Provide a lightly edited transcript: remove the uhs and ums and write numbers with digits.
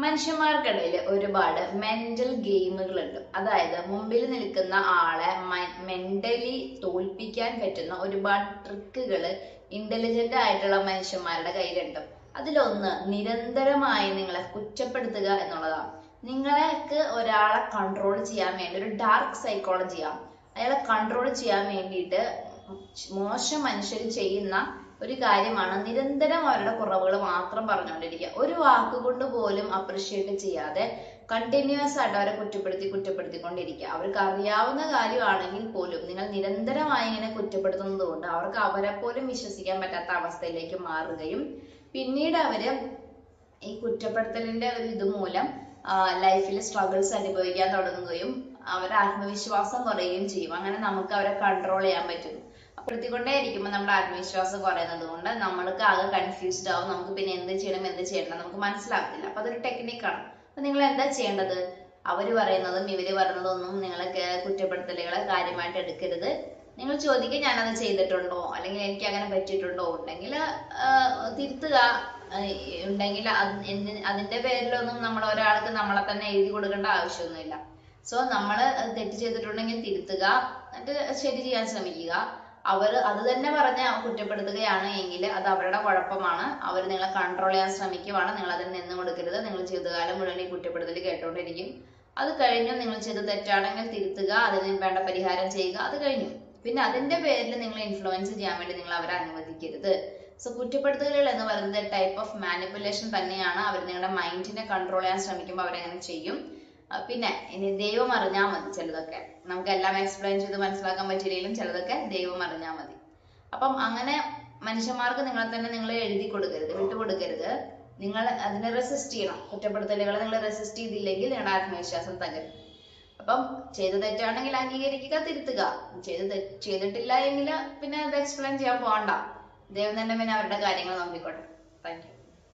മനുഷ്യന്മാർക്കിടയിൽ ഒരുപാട് മെന്റൽ ഗെയിമുകളുണ്ട്. അതായത് മുമ്പിൽ നിൽക്കുന്ന ആളെ മെന്റലി തോൽപ്പിക്കാൻ പറ്റുന്ന ഒരുപാട് ട്രിക്കുകൾ ഇന്റലിജന്റ് ആയിട്ടുള്ള മനുഷ്യന്മാരുടെ കയ്യിലുണ്ട്. അതിലൊന്ന് നിരന്തരമായി നിങ്ങളെ കുറ്റപ്പെടുത്തുക എന്നുള്ളതാണ്. നിങ്ങൾക്ക് ഒരാളെ കൺട്രോൾ ചെയ്യാൻ വേണ്ടി ഒരു ഡാർക്ക് സൈക്കോളജിയാണ്. അയാളെ കൺട്രോൾ ചെയ്യാൻ വേണ്ടിയിട്ട് മോശം മനുഷ്യർ ചെയ്യുന്ന ഒരു കാര്യമാണ് നിരന്തരം അവരുടെ കുറവുകൾ മാത്രം പറഞ്ഞുകൊണ്ടിരിക്കുക. ഒരു വാക്കുകൊണ്ട് പോലും അപ്രിഷ്യേറ്റ് ചെയ്യാതെ കണ്ടിന്യൂസ് ആയിട്ട് അവരെ കുറ്റപ്പെടുത്തിക്കൊണ്ടിരിക്കുക. അവർക്ക് അറിയാവുന്ന കാര്യമാണെങ്കിൽ പോലും നിങ്ങൾ നിരന്തരമായി ഇങ്ങനെ കുറ്റപ്പെടുത്തുന്നത് കൊണ്ട് അവർക്ക് അവരെ പോലും വിശ്വസിക്കാൻ പറ്റാത്ത അവസ്ഥയിലേക്ക് മാറുകയും പിന്നീട് അവര് ഈ കുറ്റപ്പെടുത്തലിന്റെ ഒരു ഇതുമൂലം ലൈഫിൽ സ്ട്രഗിൾസ് അനുഭവിക്കാൻ തുടങ്ങുകയും അവരുടെ ആത്മവിശ്വാസം കുറയുകയും ചെയ്യും. അങ്ങനെ നമുക്ക് അവരെ കൺട്രോൾ ചെയ്യാൻ പറ്റും. അപ്പെടുത്തിക്കൊണ്ടേ ഇരിക്കുമ്പോൾ നമ്മുടെ ആത്മവിശ്വാസം കുറയുന്നത് കൊണ്ട് നമ്മൾക്ക് ആകെ കൺഫ്യൂസ്ഡ് ആവും. നമുക്ക് പിന്നെ എന്ത് ചെയ്യണം എന്ത് ചെയ്യണം നമുക്ക് മനസ്സിലാകത്തില്ല. അപ്പൊ അതൊരു ടെക്നിക്കാണ്. അപ്പൊ നിങ്ങൾ എന്താ ചെയ്യേണ്ടത്? അവര് പറയുന്നതും ഇവര് പറയുന്നതും ഒന്നും നിങ്ങളെ കുറ്റപ്പെടുത്തലുകളെ കാര്യമായിട്ട് എടുക്കരുത്. നിങ്ങൾ ചോദിക്കുക, ഞാനത് ചെയ്തിട്ടുണ്ടോ അല്ലെങ്കിൽ എനിക്ക് അങ്ങനെ പറ്റിയിട്ടുണ്ടോ, ഉണ്ടെങ്കിൽ തിരുത്തുക. ഉണ്ടെങ്കിൽ അതിന്റെ പേരിലൊന്നും നമ്മൾ ഒരാൾക്ക് നമ്മളെ തന്നെ എഴുതി കൊടുക്കേണ്ട ആവശ്യമൊന്നുമില്ല. സോ നമ്മൾ തെറ്റ് ചെയ്തിട്ടുണ്ടെങ്കിൽ തിരുത്തുക, എന്നിട്ട് ശരി ചെയ്യാൻ ശ്രമിക്കുക. അവർ അത് തന്നെ പറഞ്ഞ് കുറ്റപ്പെടുത്തുകയാണ് എങ്കിൽ അത് അവരുടെ കുഴപ്പമാണ്. അവർ നിങ്ങളെ കൺട്രോൾ ചെയ്യാൻ ശ്രമിക്കുവാണ്. നിങ്ങൾ അതിന് നിന്ന് കൊടുക്കരുത്. നിങ്ങൾ ജീവിതകാലം മുഴുവൻ ഈ കുറ്റപ്പെടുത്തൽ കേട്ടോണ്ടിരിക്കും. അത് കഴിഞ്ഞു നിങ്ങൾ ചെയ്ത് തെറ്റാണെങ്കിൽ തിരുത്തുക, അതിന് വേണ്ട പരിഹാരം ചെയ്യുക. അത് കഴിഞ്ഞു. പിന്നെ അതിന്റെ പേരിൽ നിങ്ങൾ ഇൻഫ്ലുവൻസ് ചെയ്യാൻ വേണ്ടി നിങ്ങൾ അവരെ അനുവദിക്കരുത്. സോ കുറ്റപ്പെടുത്തലുകൾ എന്ന് പറയുന്നത് ടൈപ്പ് ഓഫ് മാനിപ്പുലേഷൻ തന്നെയാണ്. അവർ നിങ്ങളുടെ മൈൻഡിനെ കൺട്രോൾ ചെയ്യാൻ ശ്രമിക്കുമ്പോൾ അവരങ്ങനെ ചെയ്യും. പിന്നെ ഇനി ദൈവം അറിഞ്ഞാൽ മതി. ചിലതൊക്കെ നമുക്ക് എല്ലാം എക്സ്പ്ലെയിൻ ചെയ്ത് മനസ്സിലാക്കാൻ പറ്റിയില്ലെങ്കിലും ചിലതൊക്കെ ദൈവം അറിഞ്ഞാൽ മതി. അപ്പം അങ്ങനെ മനുഷ്യന്മാർക്ക് നിങ്ങളെ തന്നെ നിങ്ങൾ എഴുതി കൊടുക്കരുത്, വിട്ടുകൊടുക്കരുത്. നിങ്ങൾ അതിനെ റെസിസ്റ്റ് ചെയ്യണം. കുറ്റപ്പെടുത്തലുകളെ നിങ്ങൾ റെസിസ്റ്റ് ചെയ്തില്ലെങ്കിൽ നിങ്ങളുടെ ആത്മവിശ്വാസം തകരും. അപ്പം ചെയ്ത് തെറ്റാണെങ്കിൽ അംഗീകരിക്കുക, തിരുത്തുക. ചെയ്തിട്ടില്ല എങ്കിൽ പിന്നെ അത് എക്സ്പ്ലെയിൻ ചെയ്യാൻ പോകണ്ട. ദൈവം തന്നെ പിന്നെ അവരുടെ കാര്യങ്ങൾ നോക്കിക്കോട്ടെ. Thank you.